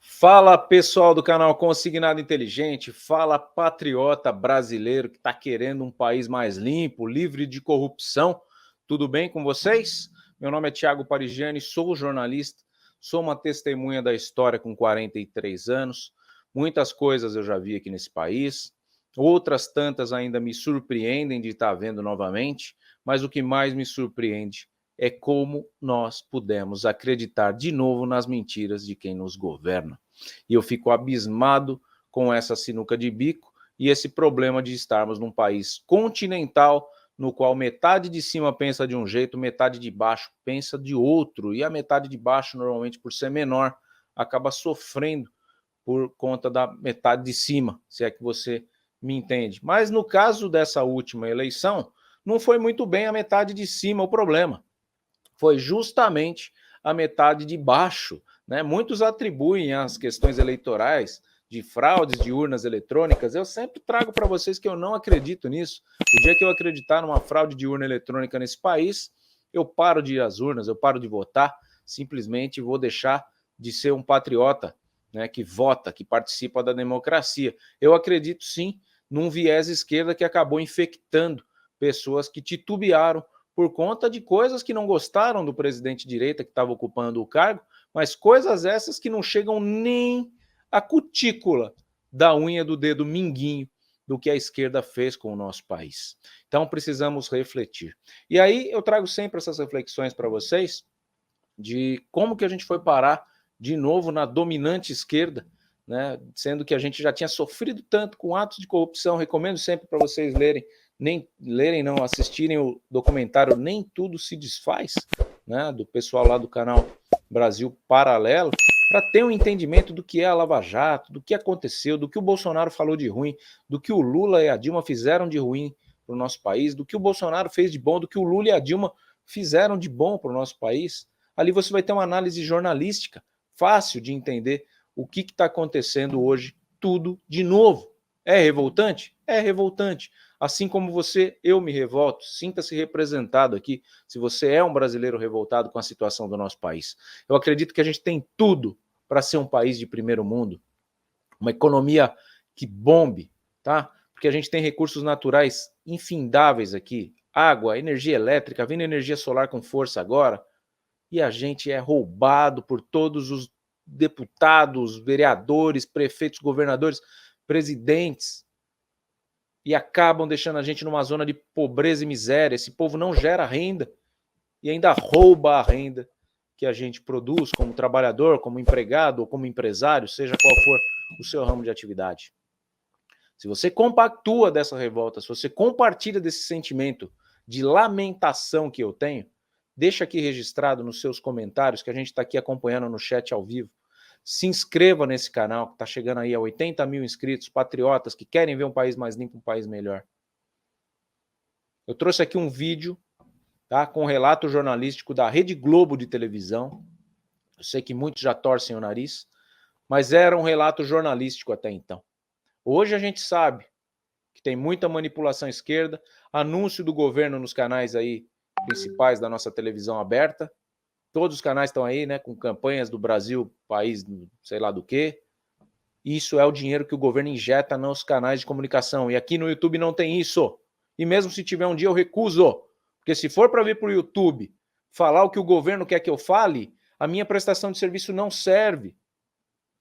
Fala pessoal do canal Consignado Inteligente, fala patriota brasileiro que está querendo um país mais limpo, livre de corrupção. Tudo bem com vocês? Meu nome é Thiago Parigiani, sou jornalista, sou uma testemunha da história com 43 anos. Muitas coisas eu já vi aqui nesse país, outras tantas ainda me surpreendem de estar vendo novamente, mas o que mais me surpreende é como nós pudemos acreditar de novo nas mentiras de quem nos governa. E eu fico abismado com essa sinuca de bico e esse problema de estarmos num país continental no qual metade de cima pensa de um jeito, metade de baixo pensa de outro, e a metade de baixo, normalmente por ser menor, acaba sofrendo por conta da metade de cima, se é que você me entende. Mas no caso dessa última eleição, não foi muito bem a metade de cima o problema, foi justamente a metade de baixo, né? Muitos atribuem as questões eleitorais de fraudes de urnas eletrônicas. Eu sempre trago para vocês que eu não acredito nisso. O dia que eu acreditar numa fraude de urna eletrônica nesse país, eu paro de ir às urnas, eu paro de votar, simplesmente vou deixar de ser um patriota, né, que vota, que participa da democracia. Eu acredito sim num viés esquerda que acabou infectando pessoas que titubearam por conta de coisas que não gostaram do presidente direita que estava ocupando o cargo, mas coisas essas que não chegam nem a cutícula da unha do dedo minguinho do que a esquerda fez com o nosso país. Então precisamos refletir. E aí eu trago sempre essas reflexões para vocês de como que a gente foi parar de novo na dominante esquerda, né? Sendo que a gente já tinha sofrido tanto com atos de corrupção. Recomendo sempre para vocês lerem, não, assistirem o documentário Nem Tudo Se Desfaz, né, do pessoal lá do canal Brasil Paralelo, para ter um entendimento do que é a Lava Jato, do que aconteceu, do que o Bolsonaro falou de ruim, do que o Lula e a Dilma fizeram de ruim para o nosso país, do que o Bolsonaro fez de bom, do que o Lula e a Dilma fizeram de bom para o nosso país. Ali você vai ter uma análise jornalística fácil de entender o que está acontecendo hoje, tudo de novo. É revoltante? É revoltante. Assim como você, eu me revolto. Sinta-se representado aqui, se você é um brasileiro revoltado com a situação do nosso país. Eu acredito que a gente tem tudo para ser um país de primeiro mundo, uma economia que bombe, tá? Porque a gente tem recursos naturais infindáveis aqui, água, energia elétrica, vindo energia solar com força agora, e a gente é roubado por todos os deputados, vereadores, prefeitos, governadores, presidentes, e acabam deixando a gente numa zona de pobreza e miséria. Esse povo não gera renda e ainda rouba a renda que a gente produz como trabalhador, como empregado ou como empresário, seja qual for o seu ramo de atividade. Se você compactua dessa revolta, se você compartilha desse sentimento de lamentação que eu tenho, deixa aqui registrado nos seus comentários, que a gente está aqui acompanhando no chat ao vivo. Se inscreva nesse canal, que está chegando aí a 80 mil inscritos, patriotas que querem ver um país mais limpo, um país melhor. Eu trouxe aqui um vídeo, tá, com um relato jornalístico da Rede Globo de televisão. Eu sei que muitos já torcem o nariz, mas era um relato jornalístico até então. Hoje a gente sabe que tem muita manipulação esquerda, anúncio do governo nos canais aí principais da nossa televisão aberta. Todos os canais estão aí, né, com campanhas do Brasil, país sei lá do quê. Isso é o dinheiro que o governo injeta nos canais de comunicação. E aqui no YouTube não tem isso. E mesmo se tiver um dia, eu recuso. Porque se for para vir para o YouTube falar o que o governo quer que eu fale, a minha prestação de serviço não serve.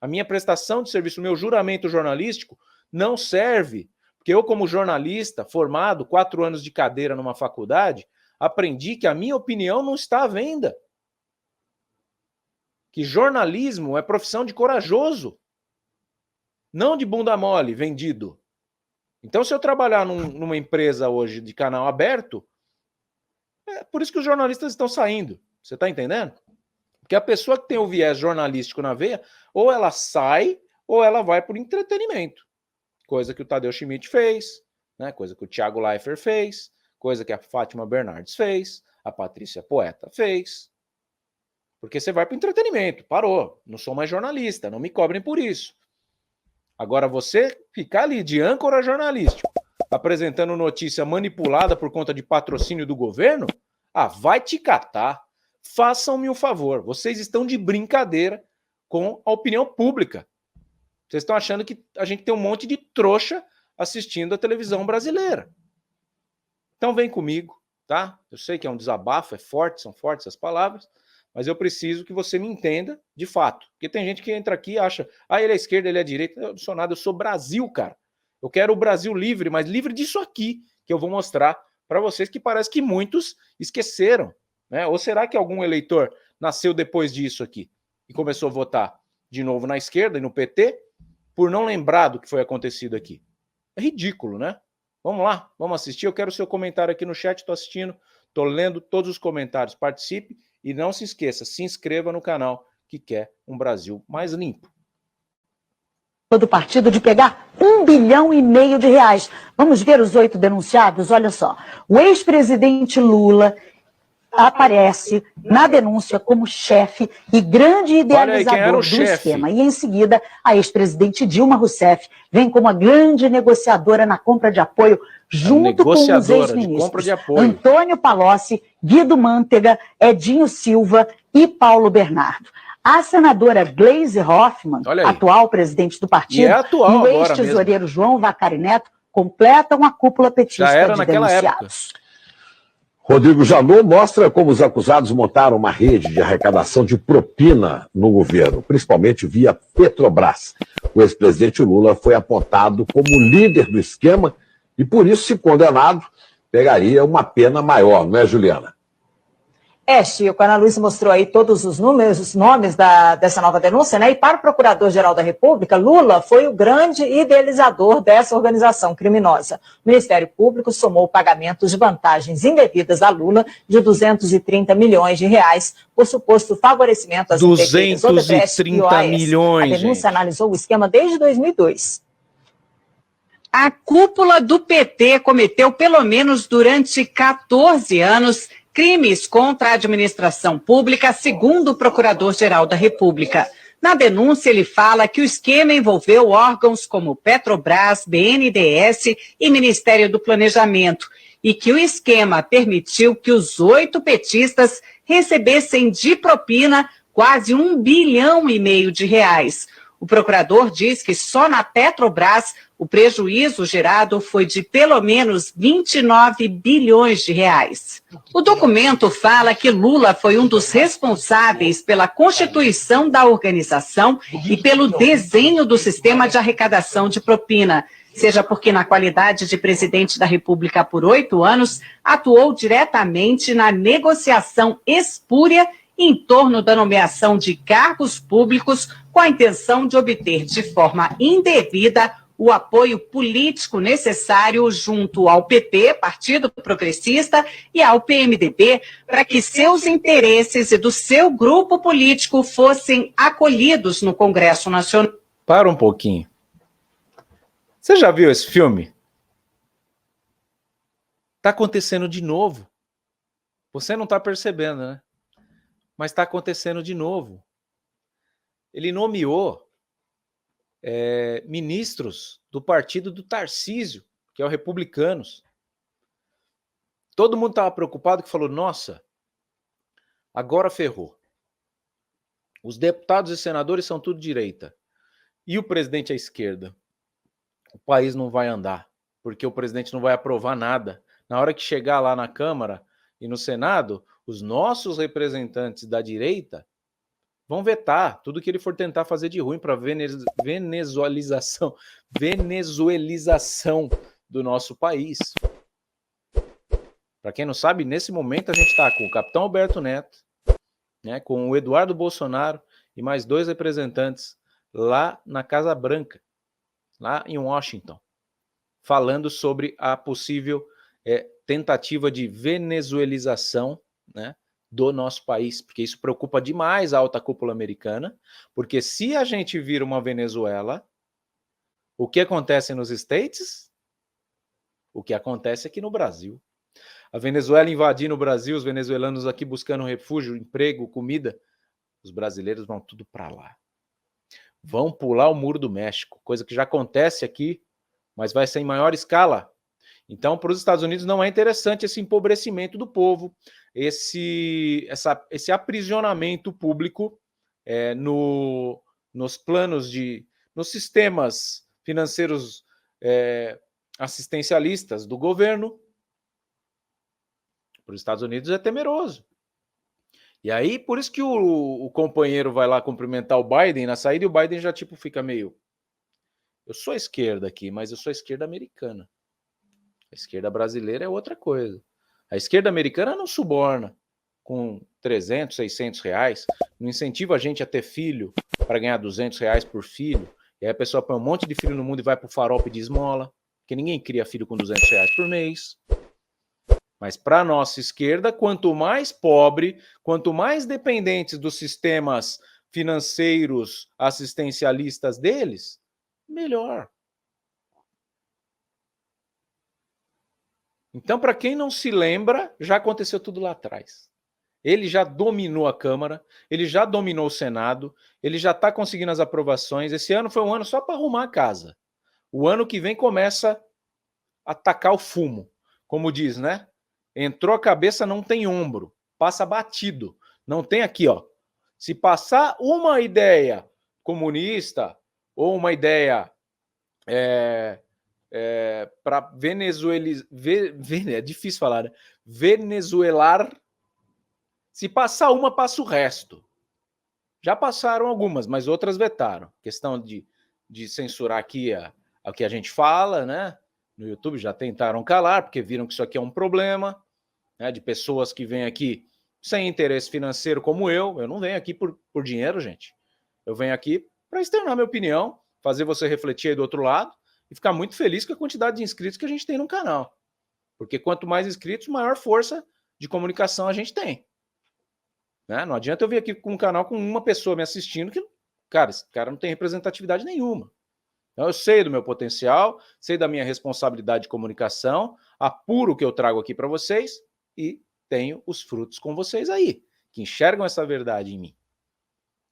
A minha prestação de serviço, o meu juramento jornalístico não serve. Porque eu, como jornalista, formado, 4 anos de cadeira numa faculdade, aprendi que a minha opinião não está à venda. Que jornalismo é profissão de corajoso, não de bunda mole, vendido. Então, se eu trabalhar numa empresa hoje de canal aberto, é por isso que os jornalistas estão saindo. Você está entendendo? Porque a pessoa que tem o viés jornalístico na veia, ou ela sai, ou ela vai por entretenimento. Coisa que o Tadeu Schmidt fez, né? Coisa que o Thiago Leifert fez, coisa que a Fátima Bernardes fez, a Patrícia Poeta fez. Porque você vai para o entretenimento, parou. Não sou mais jornalista, não me cobrem por isso. Agora, você ficar ali de âncora jornalístico, apresentando notícia manipulada por conta de patrocínio do governo, vai te catar. Façam-me um favor, vocês estão de brincadeira com a opinião pública. Vocês estão achando que a gente tem um monte de trouxa assistindo a televisão brasileira. Então vem comigo, tá? Eu sei que é um desabafo, são fortes as palavras, mas eu preciso que você me entenda de fato. Porque tem gente que entra aqui e acha, ele é esquerda, ele é direita. Eu não sou nada, eu sou Brasil, cara. Eu quero o Brasil livre, mas livre disso aqui, que eu vou mostrar para vocês, que parece que muitos esqueceram, né? Ou será que algum eleitor nasceu depois disso aqui e começou a votar de novo na esquerda e no PT por não lembrar do que foi acontecido aqui? É ridículo, né? Vamos lá, vamos assistir. Eu quero o seu comentário aqui no chat, estou assistindo, estou lendo todos os comentários. Participe e não se esqueça, se inscreva no canal que quer um Brasil mais limpo. Do partido de pegar R$1,5 bilhão. Vamos ver os 8 denunciados? Olha só, o ex-presidente Lula aparece na denúncia como chefe e grande idealizador do esquema. E em seguida, a ex-presidente Dilma Rousseff vem como a grande negociadora na compra de apoio, junto com os ex-ministros Antônio Palocci, Guido Mantega, Edinho Silva e Paulo Bernardo. A senadora Gleisi Hoffmann, atual presidente do partido, e o ex-tesoureiro João Vacari Neto completam a cúpula petista de denunciados. Rodrigo Janot mostra como os acusados montaram uma rede de arrecadação de propina no governo, principalmente via Petrobras. O ex-presidente Lula foi apontado como líder do esquema e, por isso, se condenado, pegaria uma pena maior, não é, Juliana? Chico, a Ana Luísa mostrou aí todos os nomes dessa nova denúncia, né? E para o Procurador-Geral da República, Lula foi o grande idealizador dessa organização criminosa. O Ministério Público somou pagamentos de vantagens indevidas a Lula de R$230 milhões por suposto favorecimento às empresas Odebrecht e OAS. A denúncia analisou o esquema desde 2002. A cúpula do PT cometeu, pelo menos durante 14 anos, crimes contra a administração pública, segundo o Procurador-Geral da República. Na denúncia, ele fala que o esquema envolveu órgãos como Petrobras, BNDES e Ministério do Planejamento, e que o esquema permitiu que os 8 petistas recebessem de propina quase R$1,5 bilhão. O procurador diz que só na Petrobras o prejuízo gerado foi de pelo menos R$29 bilhões. O documento fala que Lula foi um dos responsáveis pela constituição da organização e pelo desenho do sistema de arrecadação de propina, seja porque na qualidade de presidente da República por 8 anos, atuou diretamente na negociação espúria em torno da nomeação de cargos públicos com a intenção de obter de forma indevida o apoio político necessário junto ao PP, Partido Progressista, e ao PMDB, para que seus interesses e do seu grupo político fossem acolhidos no Congresso Nacional. Para um pouquinho. Você já viu esse filme? Está acontecendo de novo. Você não está percebendo, né? Mas está acontecendo de novo. Ele nomeou ministros do partido do Tarcísio, que é o Republicanos. Todo mundo estava preocupado, que falou, nossa, agora ferrou. Os deputados e senadores são tudo direita. E o presidente é esquerda. O país não vai andar, porque o presidente não vai aprovar nada. Na hora que chegar lá na Câmara e no Senado, os nossos representantes da direita vão vetar tudo que ele for tentar fazer de ruim para a venezuelização do nosso país. Para quem não sabe, nesse momento a gente está com o capitão Alberto Neto, né, com o Eduardo Bolsonaro e mais 2 representantes lá na Casa Branca, lá em Washington, falando sobre a possível tentativa de venezuelização, né, do nosso país, porque isso preocupa demais a alta cúpula americana, porque se a gente vira uma Venezuela, o que acontece nos States? O que acontece aqui no Brasil. A Venezuela invadindo o Brasil, os venezuelanos aqui buscando refúgio, emprego, comida, os brasileiros vão tudo para lá. Vão pular o Muro do México, coisa que já acontece aqui, mas vai ser em maior escala. Então, para os Estados Unidos não é interessante esse empobrecimento do povo, esse aprisionamento público nos planos nos sistemas financeiros assistencialistas do governo, para os Estados Unidos é temeroso. E aí, por isso que o companheiro vai lá cumprimentar o Biden na saída, e o Biden já tipo fica meio... Eu sou a esquerda aqui, mas eu sou a esquerda americana. A esquerda brasileira é outra coisa. A esquerda americana não suborna com 300, 600 reais, não incentiva a gente a ter filho para ganhar 200 reais por filho, e aí a pessoa põe um monte de filho no mundo e vai pro farol pedir esmola, porque ninguém cria filho com 200 reais por mês. Mas para a nossa esquerda, quanto mais pobre, quanto mais dependentes dos sistemas financeiros assistencialistas deles, melhor. Então, para quem não se lembra, já aconteceu tudo lá atrás. Ele já dominou a Câmara, ele já dominou o Senado, ele já está conseguindo as aprovações. Esse ano foi um ano só para arrumar a casa. O ano que vem começa a tacar o fumo. Como diz, né? Entrou a cabeça, não tem ombro. Passa batido. Não tem aqui, ó. Se passar uma ideia comunista ou uma ideia para é difícil falar, né? Venezuelar, se passar uma, passa o resto. Já passaram algumas, mas outras vetaram. Questão de censurar aqui o que a gente fala, né? No YouTube já tentaram calar, porque viram que isso aqui é um problema, né? De pessoas que vêm aqui sem interesse financeiro como eu não venho aqui por dinheiro, gente. Eu venho aqui para externar minha opinião, fazer você refletir aí do outro lado e ficar muito feliz com a quantidade de inscritos que a gente tem no canal. Porque quanto mais inscritos, maior força de comunicação a gente tem. Né? Não adianta eu vir aqui com um canal com uma pessoa me assistindo que, cara, esse cara não tem representatividade nenhuma. Então eu sei do meu potencial, sei da minha responsabilidade de comunicação, apuro o que eu trago aqui para vocês e tenho os frutos com vocês aí, que enxergam essa verdade em mim.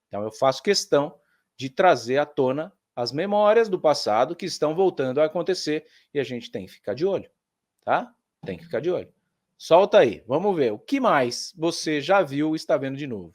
Então eu faço questão de trazer à tona as memórias do passado que estão voltando a acontecer e a gente tem que ficar de olho, tá? Tem que ficar de olho. Solta aí, vamos ver. O que mais você já viu ou está vendo de novo?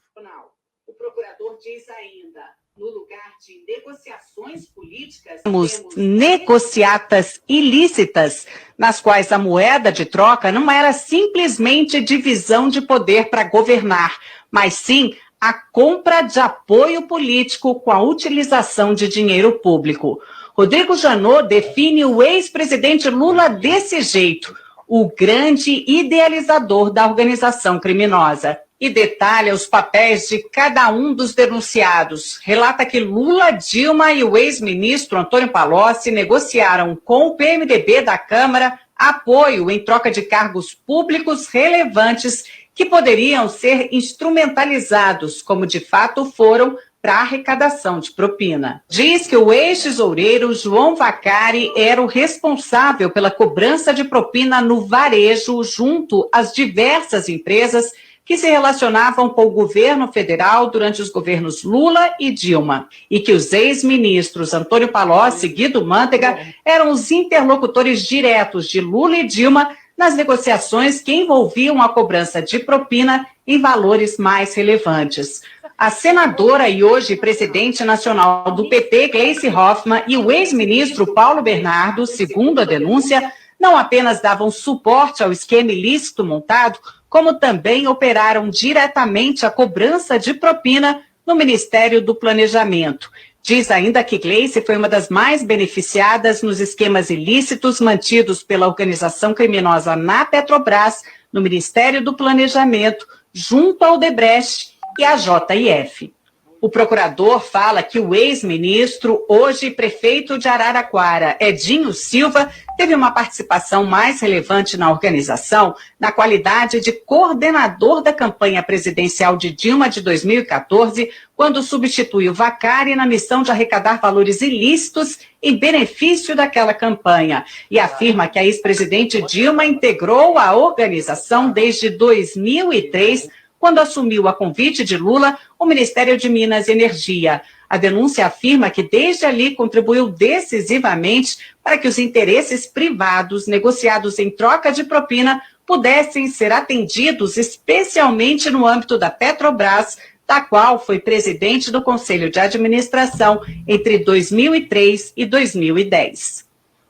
O procurador diz ainda, no lugar de negociações políticas, temos negociatas ilícitas, nas quais a moeda de troca não era simplesmente divisão de poder para governar, mas sim a compra de apoio político com a utilização de dinheiro público. Rodrigo Janot define o ex-presidente Lula desse jeito, o grande idealizador da organização criminosa. E detalha os papéis de cada um dos denunciados. Relata que Lula, Dilma e o ex-ministro Antônio Palocci negociaram com o PMDB da Câmara apoio em troca de cargos públicos relevantes que poderiam ser instrumentalizados, como de fato foram, para a arrecadação de propina. Diz que o ex-tesoureiro João Vacari era o responsável pela cobrança de propina no varejo junto às diversas empresas que se relacionavam com o governo federal durante os governos Lula e Dilma, e que os ex-ministros Antônio Palocci e Guido Mantega eram os interlocutores diretos de Lula e Dilma nas negociações que envolviam a cobrança de propina em valores mais relevantes. A senadora e hoje presidente nacional do PT, Gleice Hoffmann, e o ex-ministro Paulo Bernardo, segundo a denúncia, não apenas davam suporte ao esquema ilícito montado, como também operaram diretamente a cobrança de propina no Ministério do Planejamento. Diz ainda que Gleice foi uma das mais beneficiadas nos esquemas ilícitos mantidos pela organização criminosa na Petrobras, no Ministério do Planejamento, junto ao Odebrecht e à JF. O procurador fala que o ex-ministro, hoje prefeito de Araraquara, Edinho Silva, teve uma participação mais relevante na organização na qualidade de coordenador da campanha presidencial de Dilma de 2014, quando substituiu Vacari na missão de arrecadar valores ilícitos em benefício daquela campanha. E afirma que a ex-presidente Dilma integrou a organização desde 2003, quando assumiu a convite de Lula o Ministério de Minas e Energia. A denúncia afirma que desde ali contribuiu decisivamente para que os interesses privados negociados em troca de propina pudessem ser atendidos, especialmente no âmbito da Petrobras, da qual foi presidente do Conselho de Administração entre 2003 e 2010.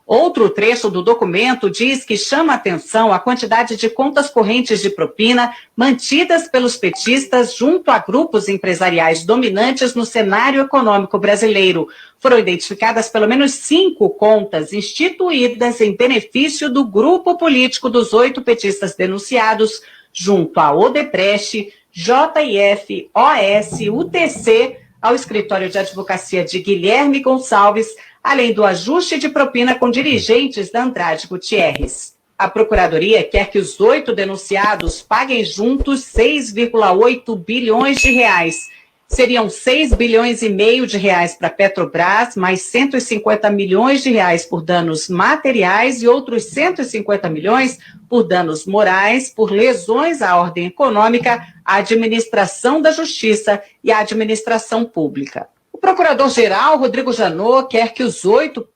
Outro trecho do documento diz que chama atenção a quantidade de contas correntes de propina mantidas pelos petistas junto a grupos empresariais dominantes no cenário econômico brasileiro. Foram identificadas pelo menos 5 contas instituídas em benefício do grupo político dos 8 petistas denunciados, junto à Odebrecht, JIF, OS, UTC, ao escritório de advocacia de Guilherme Gonçalves, além do ajuste de propina com dirigentes da Andrade Gutierrez. A Procuradoria quer que os 8 denunciados paguem juntos 6,8 bilhões de reais. Seriam 6 bilhões e meio de reais para a Petrobras, mais 150 milhões de reais por danos materiais e outros 150 milhões por danos morais, por lesões à ordem econômica, à administração da justiça e à administração pública. O procurador-geral, Rodrigo Janot, quer que os 8...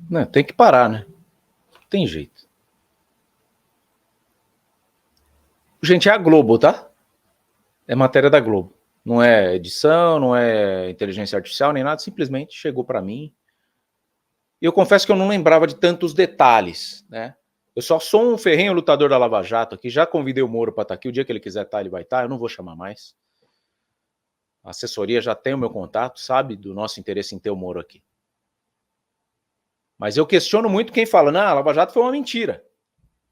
Não, tem que parar, né? Não tem jeito. Gente, é a Globo, tá? É matéria da Globo. Não é edição, não é inteligência artificial, nem nada. Simplesmente chegou para mim. E eu confesso que eu não lembrava de tantos detalhes, né? Eu só sou um ferrenho lutador da Lava Jato aqui. Já convidei o Moro para estar aqui. O dia que ele quiser estar, ele vai estar. Eu não vou chamar mais. A assessoria já tem o meu contato, sabe do nosso interesse em ter o Moro aqui. Mas eu questiono muito quem fala, não, a Lava Jato foi uma mentira.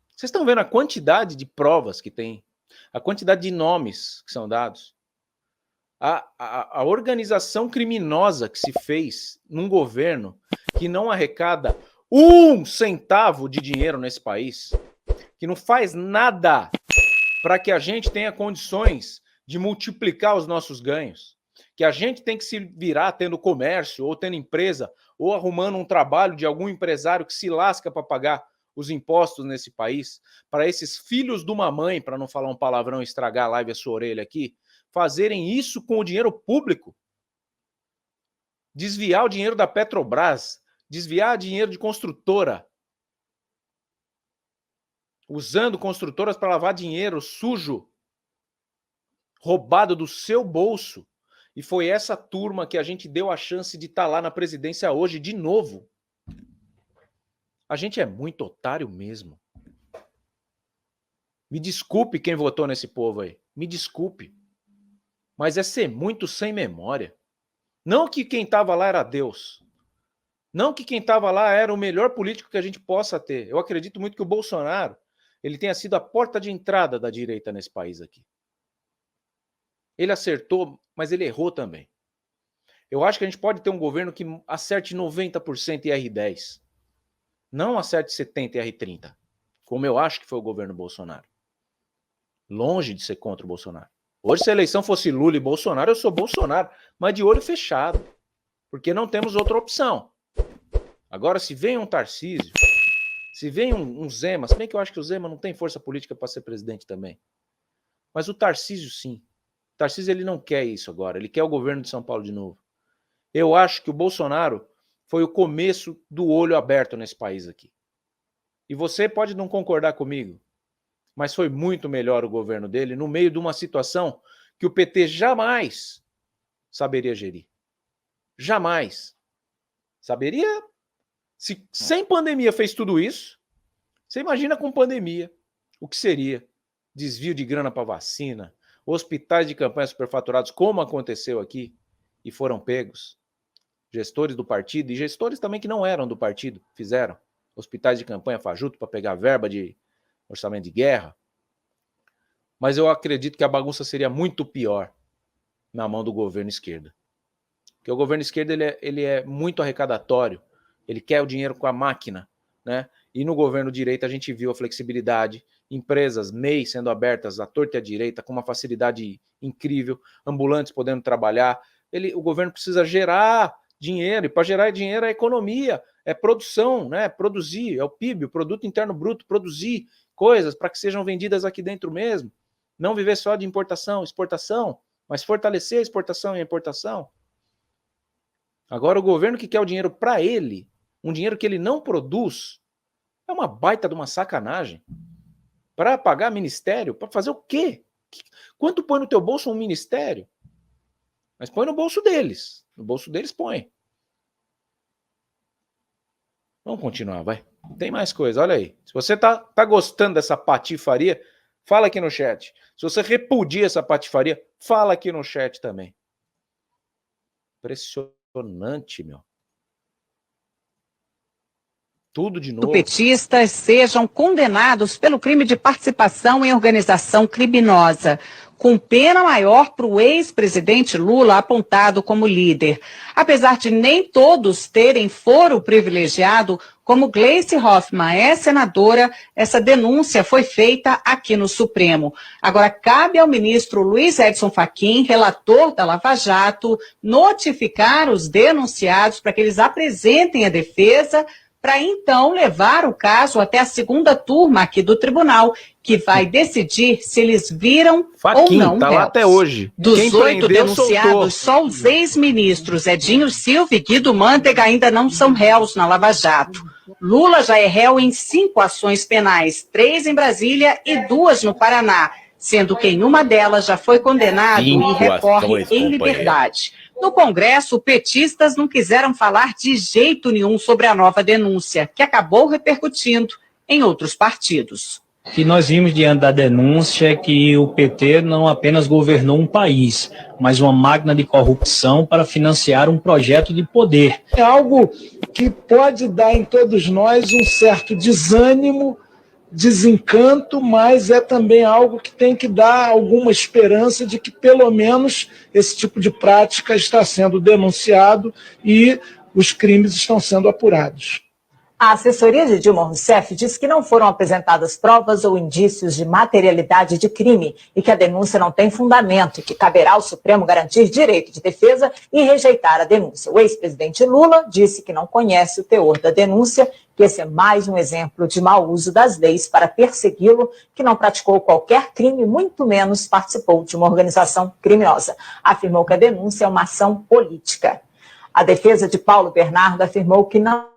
Vocês estão vendo a quantidade de provas que tem, a quantidade de nomes que são dados, a organização criminosa que se fez num governo que não arrecada 1 centavo de dinheiro nesse país, que não faz nada para que a gente tenha condições de multiplicar os nossos ganhos, que a gente tem que se virar tendo comércio, ou tendo empresa, ou arrumando um trabalho de algum empresário que se lasca para pagar os impostos nesse país, para esses filhos de uma mãe, para não falar um palavrão e estragar a live a sua orelha aqui, fazerem isso com o dinheiro público, desviar o dinheiro da Petrobras, desviar dinheiro de construtora, usando construtoras para lavar dinheiro sujo, roubado do seu bolso. E foi essa turma que a gente deu a chance de estar lá na presidência hoje de novo. A gente é muito otário mesmo. Me desculpe quem votou nesse povo aí. Me desculpe. Mas é ser muito sem memória. Não que quem estava lá era Deus. Não que quem estava lá era o melhor político que a gente possa ter. Eu acredito muito que o Bolsonaro ele tenha sido a porta de entrada da direita nesse país aqui. Ele acertou, mas ele errou também. Eu acho que a gente pode ter um governo que acerte 90% e R10. Não acerte 70% e R30. Como eu acho que foi o governo Bolsonaro. Longe de ser contra o Bolsonaro. Hoje, se a eleição fosse Lula e Bolsonaro, eu sou Bolsonaro. Mas de olho fechado. Porque não temos outra opção. Agora, se vem um Tarcísio, se vem um Zema, se bem que eu acho que o Zema não tem força política para ser presidente também. Mas o Tarcísio, sim. O Tarcísio ele não quer isso agora, ele quer o governo de São Paulo de novo. Eu acho que o Bolsonaro foi o começo do olho aberto nesse país aqui. E você pode não concordar comigo, mas foi muito melhor o governo dele no meio de uma situação que o PT jamais saberia gerir. Jamais. Saberia? Se sem pandemia fez tudo isso, você imagina com pandemia o que seria? Desvio de grana para vacina, hospitais de campanha superfaturados, como aconteceu aqui, e foram pegos. Gestores do partido, e gestores também que não eram do partido, fizeram. Hospitais de campanha fajuto para pegar verba de orçamento de guerra. Mas eu acredito que a bagunça seria muito pior na mão do governo esquerda. Porque o governo esquerda ele é muito arrecadatório, ele quer o dinheiro com a máquina, né? E no governo direita a gente viu a flexibilidade, empresas, MEI sendo abertas à torta e à direita, com uma facilidade incrível, ambulantes podendo trabalhar. O governo precisa gerar dinheiro, e para gerar dinheiro é economia, é produção, né? Produzir, é o PIB, o Produto Interno Bruto, produzir coisas para que sejam vendidas aqui dentro mesmo. Não viver só de importação, exportação, mas fortalecer a exportação e a importação. Agora o governo que quer o dinheiro para ele, um dinheiro que ele não produz, é uma baita de uma sacanagem. Para pagar ministério? Para fazer o quê? Quanto põe no teu bolso um ministério? Mas põe no bolso deles. No bolso deles põe. Vamos continuar, vai. Tem mais coisa, olha aí. Se você tá gostando dessa patifaria, fala aqui no chat. Se você repudia essa patifaria, fala aqui no chat também. Impressionante, meu. Tudo de novo. Petistas sejam condenados pelo crime de participação em organização criminosa, com pena maior para o ex-presidente Lula apontado como líder. Apesar de nem todos terem foro privilegiado, como Gleice Hoffmann é senadora, essa denúncia foi feita aqui no Supremo. Agora, cabe ao ministro Luiz Edson Fachin, relator da Lava Jato, notificar os denunciados para que eles apresentem a defesa, para então levar o caso até a segunda turma aqui do tribunal, que vai decidir se eles viram Fachin, ou não tá lá até hoje. Dos Quem 8 prendeu, denunciados, só os ex-ministros Edinho Silva e Guido Mantega ainda não são réus na Lava Jato. Lula já é réu em 5 ações penais, 3 em Brasília e 2 no Paraná, sendo que em uma delas já foi condenado e recorre em liberdade. No Congresso, petistas não quiseram falar de jeito nenhum sobre a nova denúncia, que acabou repercutindo em outros partidos. O que nós vimos diante da denúncia é que o PT não apenas governou um país, mas uma máquina de corrupção para financiar um projeto de poder. É algo que pode dar em todos nós um certo desânimo, desencanto, mas é também algo que tem que dar alguma esperança de que pelo menos esse tipo de prática está sendo denunciado e os crimes estão sendo apurados. A assessoria de Dilma Rousseff diz que não foram apresentadas provas ou indícios de materialidade de crime e que a denúncia não tem fundamento e que caberá ao Supremo garantir direito de defesa e rejeitar a denúncia. O ex-presidente Lula disse que não conhece o teor da denúncia, que esse é mais um exemplo de mau uso das leis para persegui-lo, que não praticou qualquer crime, muito menos participou de uma organização criminosa. Afirmou que a denúncia é uma ação política. A defesa de Paulo Bernardo afirmou que não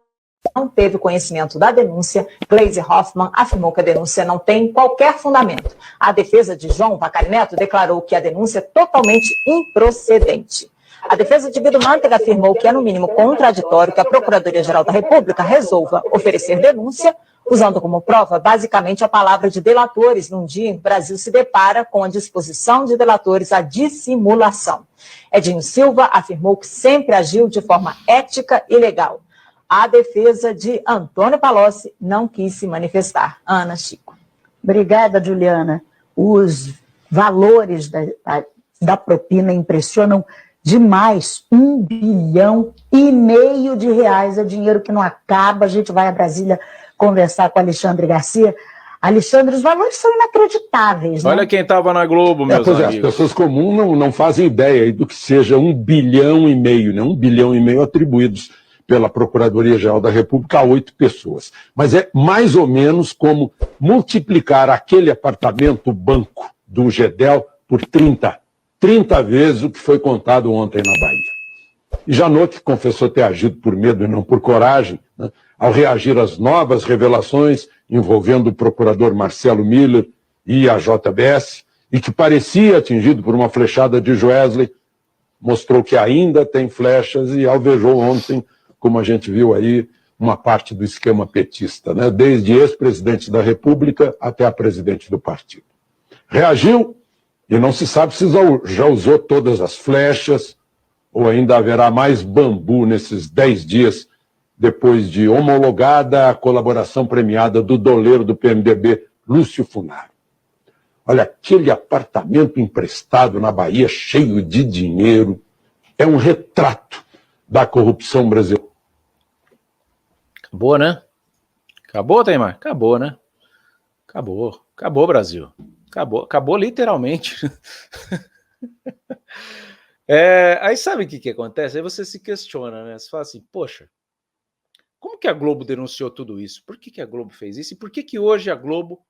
teve conhecimento da denúncia. Gleice Hoffmann afirmou que a denúncia não tem qualquer fundamento. A defesa de João Vacari Neto declarou que a denúncia é totalmente improcedente. A defesa de Guido Mantega afirmou que é, no mínimo, contraditório que a Procuradoria-Geral da República resolva oferecer denúncia, usando como prova, basicamente, a palavra de delatores, num dia em que o Brasil se depara com a disposição de delatores à dissimulação. Edinho Silva afirmou que sempre agiu de forma ética e legal. A defesa de Antônio Palocci não quis se manifestar. Ana, Chico. Obrigada, Juliana. Os valores da propina impressionam demais. 1,5 bilhão de reais é dinheiro que não acaba. A gente vai a Brasília conversar com Alexandre Garcia. Alexandre, os valores são inacreditáveis, né? Olha quem estava na Globo, meus amigos. As pessoas comuns não fazem ideia do que seja 1,5 bilhão, né? 1,5 bilhão atribuídos pela Procuradoria-Geral da República a 8 pessoas. Mas é mais ou menos como multiplicar aquele apartamento banco do Gedel por 30 vezes o que foi contado ontem na Bahia. E Janot confessou ter agido por medo e não por coragem, né, ao reagir às novas revelações envolvendo o procurador Marcelo Miller e a JBS, e que parecia atingido por uma flechada de Joesley, mostrou que ainda tem flechas e alvejou ontem, como a gente viu aí, uma parte do esquema petista, né? Desde ex-presidente da República até a presidente do partido. Reagiu e não se sabe se já usou todas as flechas ou ainda haverá mais bambu nesses 10 dias depois de homologada a colaboração premiada do doleiro do PMDB, Lúcio Funaro. Olha, aquele apartamento emprestado na Bahia, cheio de dinheiro, é um retrato da corrupção brasileira. Acabou, né? Acabou, Teimar? Acabou, né? Acabou. Acabou, Brasil. Acabou literalmente. Aí sabe o que acontece? Aí você se questiona, né? Você fala assim, poxa, como que a Globo denunciou tudo isso? Por que a Globo fez isso? E por que hoje a Globo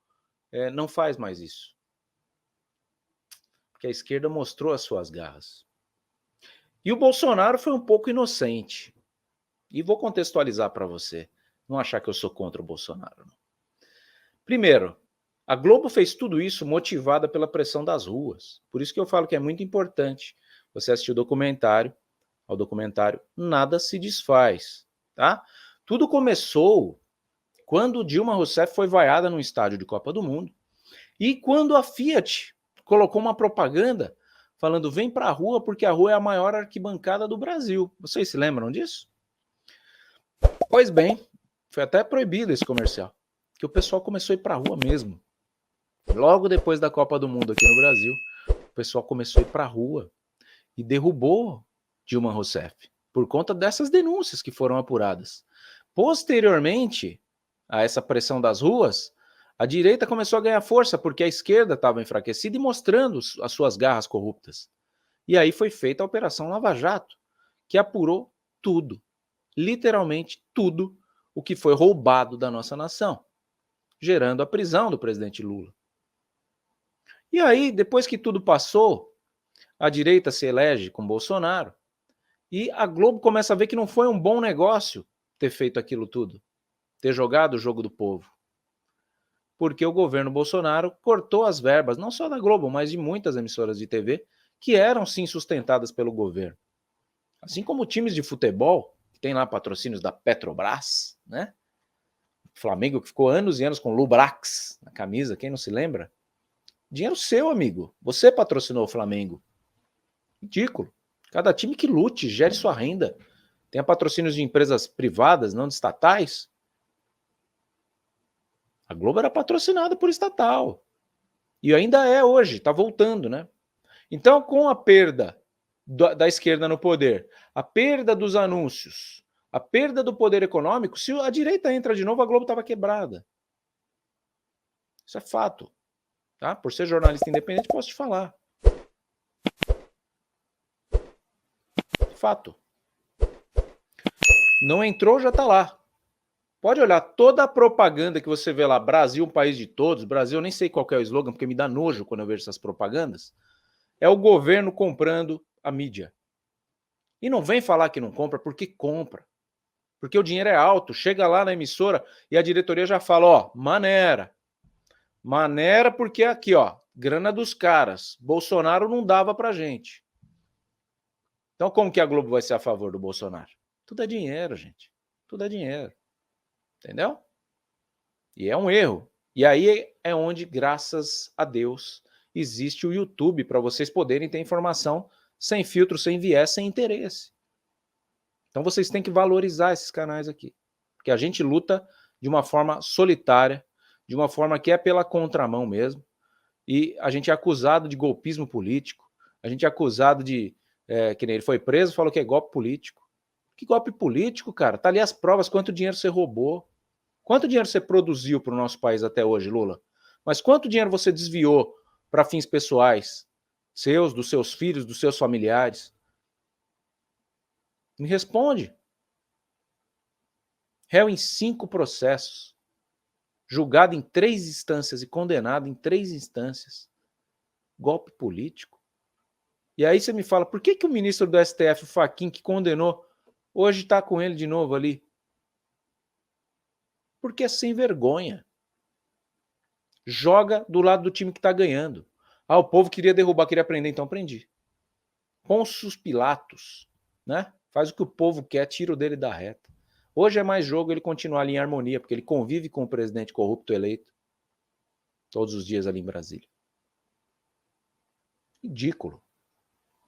não faz mais isso? Porque a esquerda mostrou as suas garras. E o Bolsonaro foi um pouco inocente. E vou contextualizar para você. Não achar que eu sou contra o Bolsonaro. Não. Primeiro, A Globo fez tudo isso motivada pela pressão das ruas. Por isso que eu falo que é muito importante você assistir o documentário. Ao documentário Nada se Desfaz. Tá? Tudo começou quando Dilma Rousseff foi vaiada num estádio de Copa do Mundo e quando a Fiat colocou uma propaganda falando vem pra rua porque a rua é a maior arquibancada do Brasil. Vocês se lembram disso? Pois bem, foi até proibido esse comercial, que o pessoal começou a ir pra rua mesmo. Logo depois da Copa do Mundo aqui no Brasil, o pessoal começou a ir pra rua e derrubou Dilma Rousseff por conta dessas denúncias que foram apuradas. Posteriormente a essa pressão das ruas, a direita começou a ganhar força porque a esquerda estava enfraquecida e mostrando as suas garras corruptas. E aí foi feita a Operação Lava Jato, que apurou tudo, literalmente tudo o que foi roubado da nossa nação, gerando a prisão do presidente Lula. E aí, depois que tudo passou, a direita se elege com Bolsonaro e a Globo começa a ver que não foi um bom negócio ter feito aquilo tudo, ter jogado o jogo do povo. Porque o governo Bolsonaro cortou as verbas, não só da Globo, mas de muitas emissoras de TV, que eram sim sustentadas pelo governo. Assim como times de futebol, que tem lá patrocínios da Petrobras, né? O Flamengo que ficou anos e anos com Lubrax na camisa, quem não se lembra? Dinheiro seu, amigo. Você patrocinou o Flamengo. Ridículo. Cada time que lute, gere sua renda. Tenha patrocínios de empresas privadas, não de estatais. A Globo era patrocinada por estatal. E ainda é hoje, está voltando, né? Então, com a perda da esquerda no poder, a perda dos anúncios, a perda do poder econômico, se a direita entra de novo, a Globo estava quebrada. Isso é fato. Tá? Por ser jornalista independente, posso te falar. Fato. Não entrou, já está lá. Pode olhar toda a propaganda que você vê lá, Brasil, um país de todos, Brasil, eu nem sei qual é o slogan, porque me dá nojo quando eu vejo essas propagandas, é o governo comprando a mídia. E não vem falar que não compra, porque compra. Porque o dinheiro é alto, chega lá na emissora e a diretoria já fala, ó, maneira. Maneira porque aqui, ó, grana dos caras. Bolsonaro não dava pra gente. Então como que a Globo vai ser a favor do Bolsonaro? Tudo é dinheiro, gente. Tudo é dinheiro. Entendeu? E é um erro. E aí é onde, graças a Deus, existe o YouTube para vocês poderem ter informação sem filtro, sem viés, sem interesse. Então vocês têm que valorizar esses canais aqui. Porque a gente luta de uma forma solitária, de uma forma que é pela contramão mesmo. E a gente é acusado de golpismo político. A gente é acusado de... que nem ele foi preso, falou que é golpe político. Que golpe político, cara? Tá ali as provas, quanto dinheiro você roubou. Quanto dinheiro você produziu para o nosso país até hoje, Lula? Mas quanto dinheiro você desviou para fins pessoais? Seus, dos seus filhos, dos seus familiares? Me responde. Réu em 5 processos. Julgado em 3 instâncias e condenado em 3 instâncias. Golpe político. E aí você me fala, por que o ministro do STF, o Fachin, que condenou, hoje está com ele de novo ali? Porque é sem vergonha. Joga do lado do time que está ganhando. Ah, o povo queria derrubar, queria prender, então prendi. Pôncio Pilatos, né? Faz o que o povo quer, tira o dele da reta. Hoje é mais jogo ele continuar ali em harmonia, porque ele convive com o presidente corrupto eleito todos os dias ali em Brasília. Ridículo,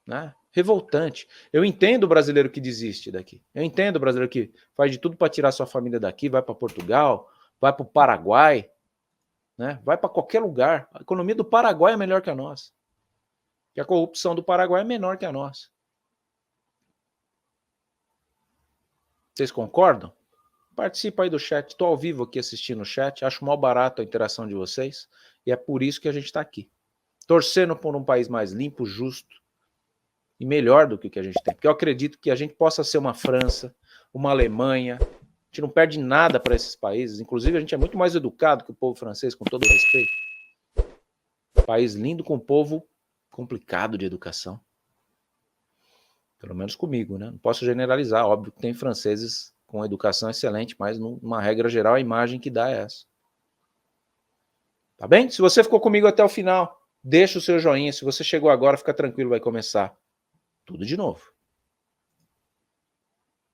né? Revoltante. Eu entendo o brasileiro que desiste daqui. Eu entendo o brasileiro que faz de tudo para tirar sua família daqui, vai para Portugal, vai para o Paraguai, né? Vai para qualquer lugar. A economia do Paraguai é melhor que a nossa. E a corrupção do Paraguai é menor que a nossa. Vocês concordam? Participa aí do chat. Estou ao vivo aqui assistindo o chat. Acho mal barato a interação de vocês. E é por isso que a gente está aqui. Torcendo por um país mais limpo, justo e melhor do que o que a gente tem. Porque eu acredito que a gente possa ser uma França, uma Alemanha. A gente não perde nada para esses países. Inclusive, a gente é muito mais educado que o povo francês, com todo o respeito. País lindo com um povo complicado de educação. Pelo menos comigo, né? Não posso generalizar. Óbvio que tem franceses com educação excelente, mas numa regra geral a imagem que dá é essa. Tá bem? Se você ficou comigo até o final, deixa o seu joinha. Se você chegou agora, fica tranquilo, vai começar tudo de novo.